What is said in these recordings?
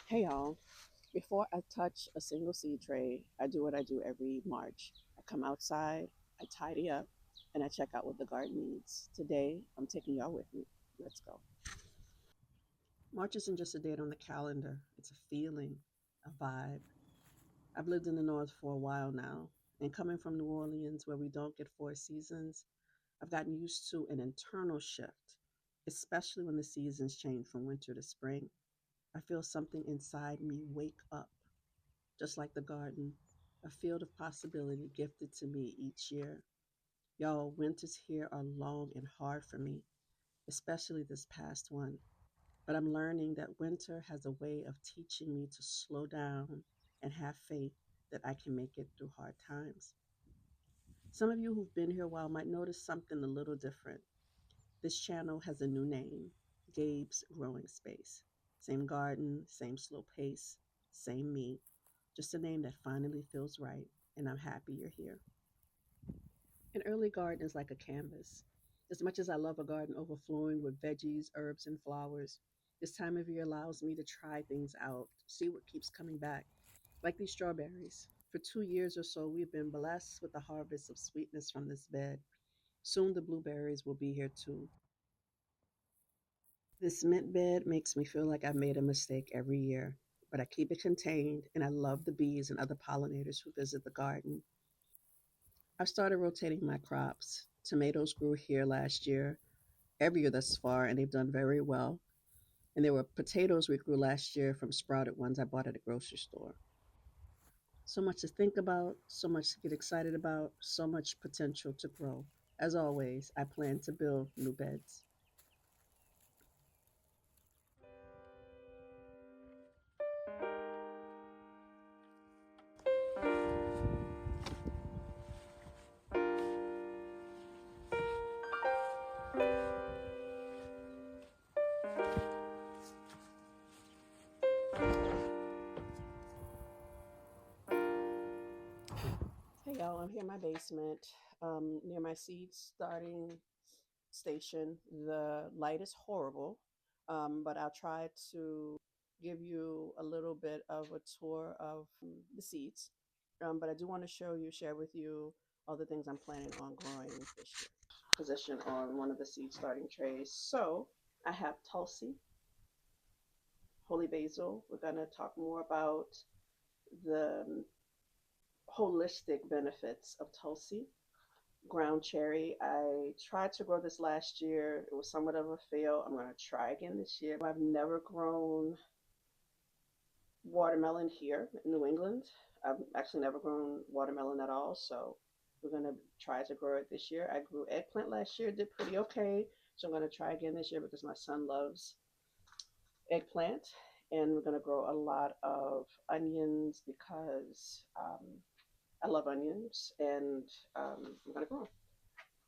Hey y'all, before I touch a single seed tray, I do what I do every March. I come outside, I tidy up, and I check out what the garden needs. Today, I'm taking y'all with me. Let's go. March isn't just a date on the calendar, it's a feeling, a vibe. I've lived in the North for a while now, and coming from New Orleans, where we don't get four seasons, I've gotten used to an internal shift, especially when the seasons change from winter to spring. I feel something inside me wake up, just like the garden, a field of possibility gifted to me each year. Y'all, winters here are long and hard for me, especially this past one. But I'm learning that winter has a way of teaching me to slow down and have faith that I can make it through hard times. Some of you who've been here a while might notice something a little different. This channel has a new name, Gabe's Growing Space. Same garden, same slow pace, same me, just a name that finally feels right, and I'm happy you're here. An early garden is like a canvas. As much as I love a garden overflowing with veggies, herbs, and flowers, this time of year allows me to try things out, see what keeps coming back, like these strawberries. For 2 years or so, we've been blessed with a harvest of sweetness from this bed. Soon the blueberries will be here too. This mint bed makes me feel like I've made a mistake every year, but I keep it contained, and I love the bees and other pollinators who visit the garden. I've started rotating my crops. Tomatoes grew here last year, every year thus far, and they've done very well. And there were potatoes we grew last year from sprouted ones I bought at a grocery store. So much to think about, so much to get excited about, so much potential to grow. As always, I plan to build new beds. Hey y'all, I'm here in my basement near my seed starting station. The light is horrible, but I'll try to give you a little bit of a tour of the seeds. But I do want to share with you all the things I'm planning on growing this year. Position on one of the seed starting trays. So I have Tulsi, holy basil. We're going to talk more about the holistic benefits of Tulsi. Ground cherry. I tried to grow this last year. It was somewhat of a fail. I'm going to try again this year. I've never grown watermelon here in New England. I've actually never grown watermelon at all. So we're going to try to grow it this year. I grew eggplant last year, did pretty okay. So I'm going to try again this year because my son loves eggplant. And we're going to grow a lot of onions because I love onions and I'm going to grow 'em.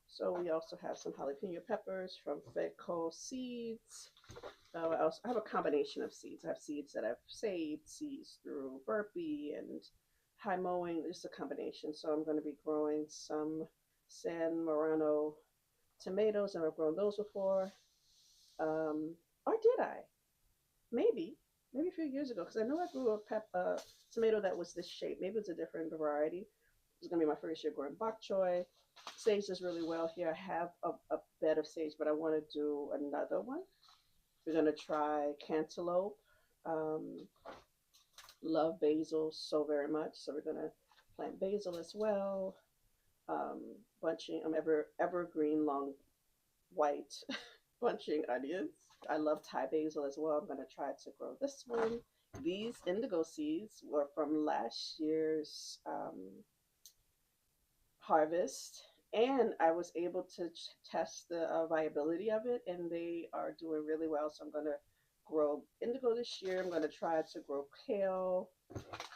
So we also have some jalapeno peppers from Fedco seeds. I have a combination of seeds. I have seeds that I've saved, seeds through Burpee and high mowing. Just a combination. So I'm going to be growing some San Marano tomatoes, and I've grown those before. Or did I? Maybe, maybe a few years ago, because I know I grew a tomato that was this shape. Maybe it's a different variety. It's gonna be my first year growing bok choy. Sage does really well here. I have a bed of sage, but I want to do another one. We're gonna try cantaloupe. Um, love basil so very much, so we're gonna plant basil as well. Um, bunching, evergreen long white bunching onions. I love Thai basil as well. I'm gonna try to grow this one. These indigo seeds were from last year's harvest, and I was able to test the viability of it, and they are doing really well. So I'm going to grow indigo this year. I'm going to try to grow kale,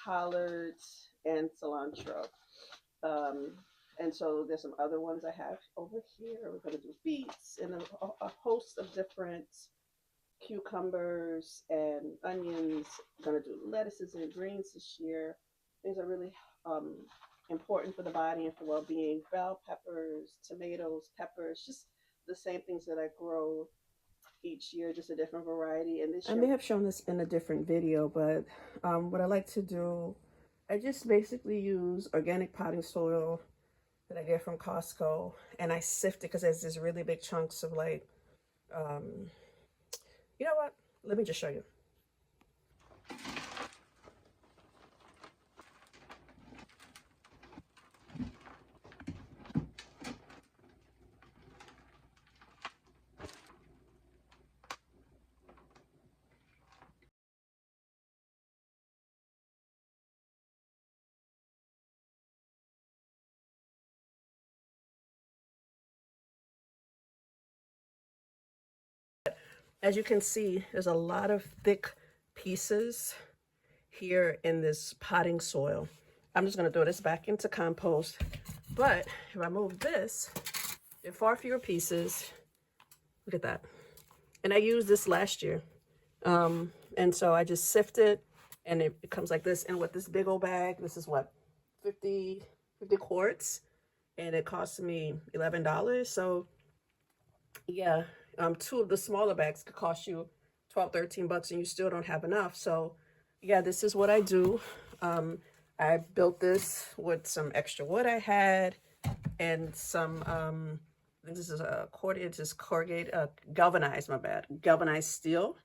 collards, and cilantro. Um, and so there's some other ones I have over here. We're going to do beets and a host of different cucumbers and onions. I'm going to do lettuces and greens this year. Things are really um, important for the body and for well-being. Bell peppers, tomatoes, peppers, just the same things that I grow each year, just a different variety. And this year, I may have shown this in a different video, but what I like to do, I just basically use organic potting soil that I get from Costco, and I sift it because there's these really big chunks of like, you know what? Let me just show you. As you can see, there's a lot of thick pieces here in this potting soil. I'm just gonna throw this back into compost. But if I move this, there are far fewer pieces. Look at that. And I used this last year. And so I just sift it and it comes like this. And with this big old bag, this is what, 50 quarts. And it cost me $11. So yeah, two of the smaller bags could cost you 12, 13 bucks and you still don't have enough. So yeah, this is what I do. I built this with some extra wood I had and some, I think this is a galvanized steel.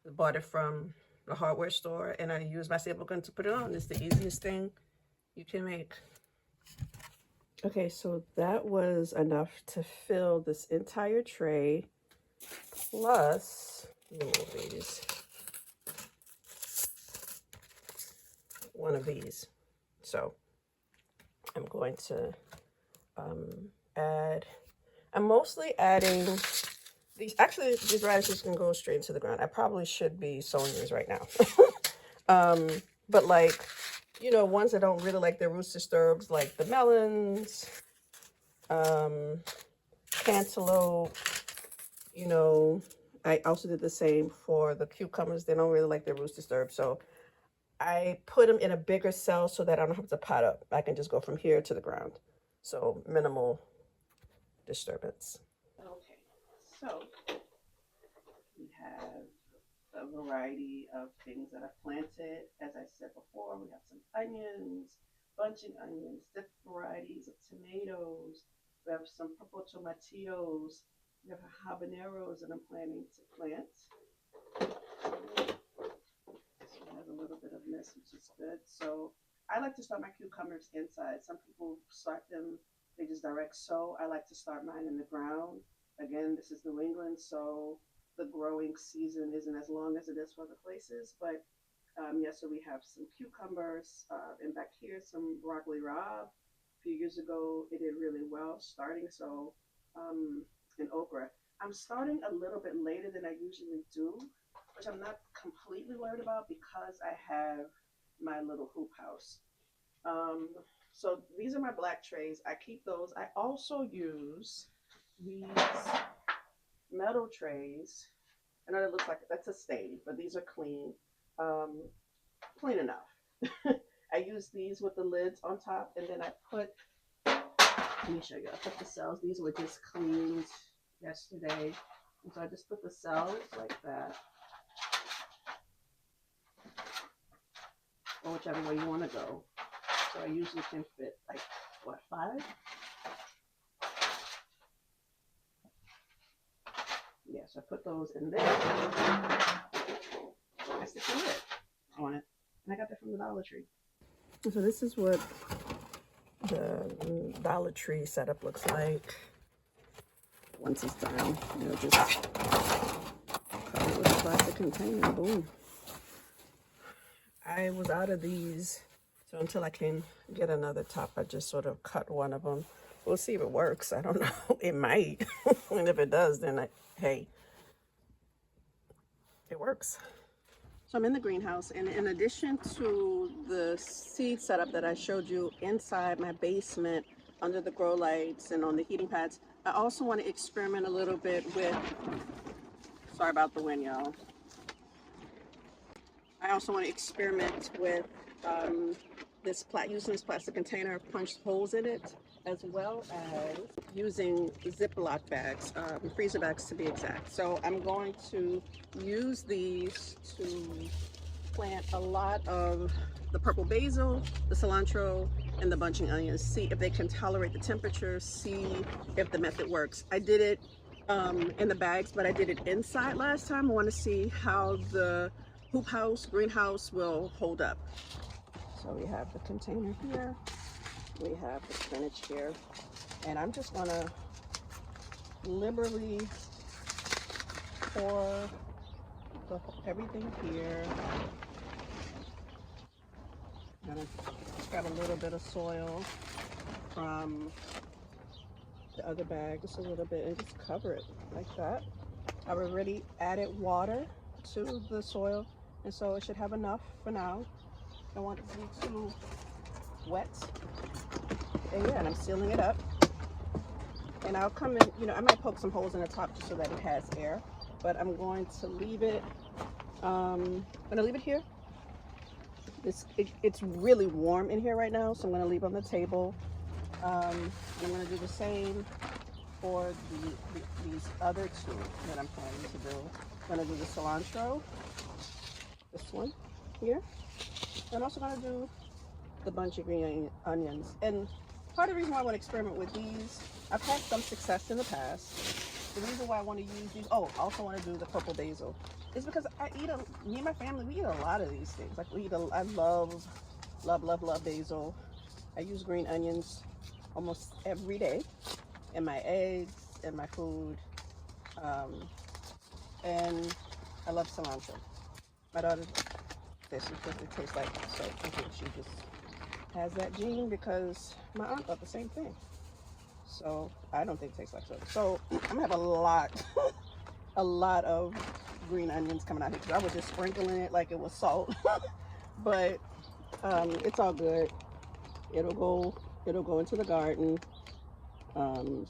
I bought it from the hardware store and I used my staple gun to put it on. It's the easiest thing you can make. Okay, so that was enough to fill this entire tray, plus, one of these. So I'm going to add, I'm mostly adding these, actually these radishes can go straight into the ground. I probably should be sowing these right now. But like, you know, ones that don't really like their roots disturbed, like the melons, cantaloupe, you know, I also did the same for the cucumbers. They don't really like their roots disturbed. So I put them in a bigger cell so that I don't have to pot up. I can just go from here to the ground. So minimal disturbance. Okay, so we have a variety of things that I've planted. As I said before, we have some onions, bunching onions, different varieties of tomatoes. We have some purple tomatillos. We have habaneros that I'm planning to plant. This one has a little bit of mist, which is good. So I like to start my cucumbers inside. Some people start them, they just direct sow. I like to start mine in the ground. Again, this is New England, so the growing season isn't as long as it is for other places. But yeah, so we have some cucumbers, and back here some broccoli rabe. A few years ago, it did really well starting. So and okra. I'm starting a little bit later than I usually do, which I'm not completely worried about because I have my little hoop house. So these are my black trays. I keep those. I also use these metal trays. I know that looks like that's a stain, but these are clean, clean enough. I use these with the lids on top, and then I put, let me show you, I put the cells. These were just cleaned yesterday. And so I just put the cells like that, or whichever way you want to go. So I usually can fit like, what, 5? Yeah, so I put those in there. I stick a lid on it. And I got that from the Dollar Tree. So this is what the Dollar Tree setup looks like. Once it's done, you know, just cover it with a plastic container. Boom. I was out of these, so until I can get another top, I just sort of cut one of them. We'll see if it works. I don't know. It might. And if it does, then hey, it works. So I'm in the greenhouse, and in addition to the seed setup that I showed you inside my basement, under the grow lights and on the heating pads, I also want to experiment a little bit with, sorry about the wind, y'all. I also want to experiment with using this plastic container, punch holes in it, as well as using Ziploc bags, freezer bags to be exact. So I'm going to use these to plant a lot of the purple basil, the cilantro, and the bunching onions. See if they can tolerate the temperature, see if the method works. I did it in the bags, but I did it inside last time. I want to see how the hoop house, greenhouse will hold up. So we have the container here, we have the spinach here, and I'm just gonna liberally pour everything here. I'm gonna grab a little bit of soil from the other bag, just a little bit, and just cover it like that. I've already added water to the soil, and so it should have enough for now. I don't want it to be too wet. And yeah, and I'm sealing it up. And I'll come in, you know, I might poke some holes in the top just so that it has air, but I'm going to leave it, I'm gonna leave it here. It's really warm in here right now, so I'm gonna leave it on the table. And I'm gonna do the same for these other two that I'm planning to do. I'm gonna do the cilantro, this one here. I'm also gonna do the bunch of green onions. And part of the reason why I want to experiment with these, I've had some success in the past. The reason why I want to use these, I also want to do the purple basil, is because me and my family, we eat a lot of these things. Like I love basil. I use green onions almost every day in my eggs, in my food, and I love cilantro. My daughter says it tastes like soap. I think she just has that gene because my aunt thought the same thing. So I don't think it tastes like soap. So I'm gonna have a lot of green onions coming out here because I was just sprinkling it like it was salt. But it's all good. It'll go into the garden. I'm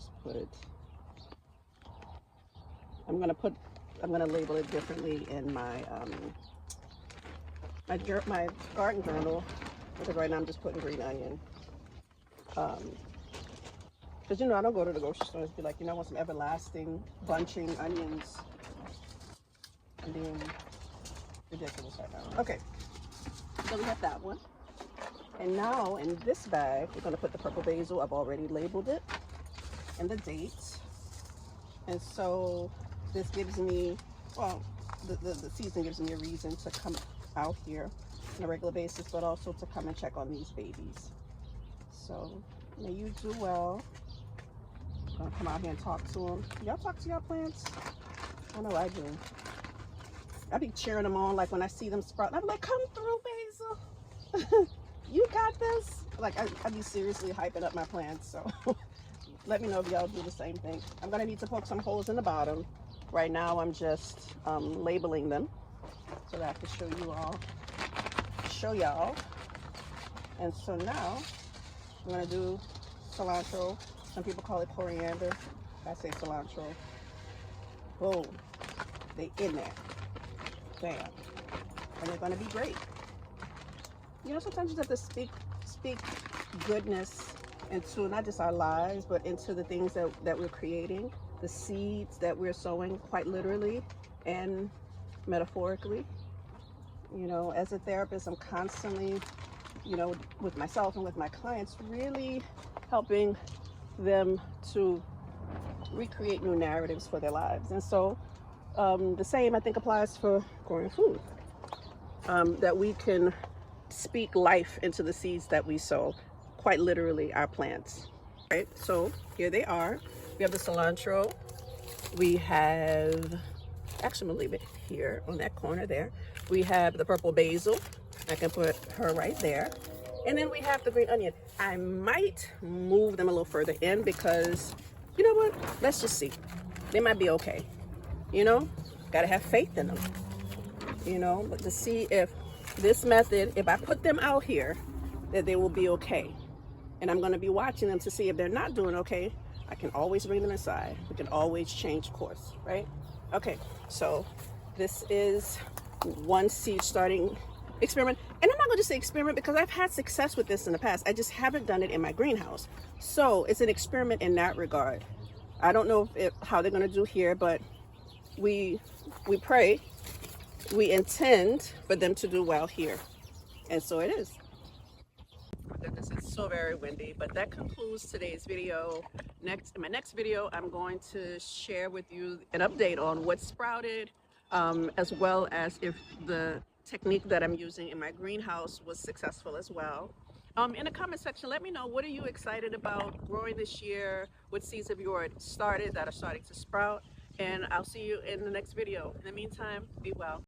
gonna label it differently in my my garden journal, because right now I'm just putting green onion. Because you know, I don't go to the grocery store and be like, you know, I want some everlasting bunching onions. I'm being ridiculous right now. Okay, so we have that one. And now in this bag, we're gonna put the purple basil. I've already labeled it, and the dates. And so this gives me, well, the season gives me a reason to come out here on a regular basis, but also to come and check on these babies. So may you do well. I'm gonna come out here and talk to them. Y'all talk to your plants? I know I do. I be cheering them on, like when I see them sprout. I'm like, come through, basil. You got this. Like I be seriously hyping up my plants. So let me know if y'all do the same thing. I'm gonna need to poke some holes in the bottom. Right now I'm just labeling them so that I can show y'all. And so now I'm gonna do cilantro. Some people call it coriander. I say cilantro. Boom. They in there. Bam. And they're gonna be great. You know, sometimes you have to speak goodness into not just our lives, but into the things that we're creating, the seeds that we're sowing, quite literally and metaphorically. You know, as a therapist, I'm constantly, you know, with myself and with my clients, really helping them to recreate new narratives for their lives. And so the same, I think, applies for growing food, that we can speak life into the seeds that we sow, quite literally our plants. Right, so here they are. We have the cilantro. We have, actually I'm gonna leave it here on that corner there. We have the purple basil. I can put her right there. And then we have the green onion. I might move them a little further in because, you know what? Let's just see. They might be okay. You know, gotta have faith in them. You know, but to see if this method, if I put them out here, that they will be okay. And I'm gonna be watching them to see if they're not doing okay. I can always bring them inside. We can always change course, right? Okay, so this is one seed starting experiment. And I'm not gonna just say experiment because I've had success with this in the past. I just haven't done it in my greenhouse. So it's an experiment in that regard. I don't know how they're going to do here, but we pray, we intend for them to do well here. And so it is. Oh my goodness, it's so very windy, but that concludes today's video. In my next video, I'm going to share with you an update on what sprouted, as well as if the technique that I'm using in my greenhouse was successful as well. In the comment section, let me know, what are you excited about growing this year? What seeds have you already started that are starting to sprout? And I'll see you in the next video. In the meantime, be well.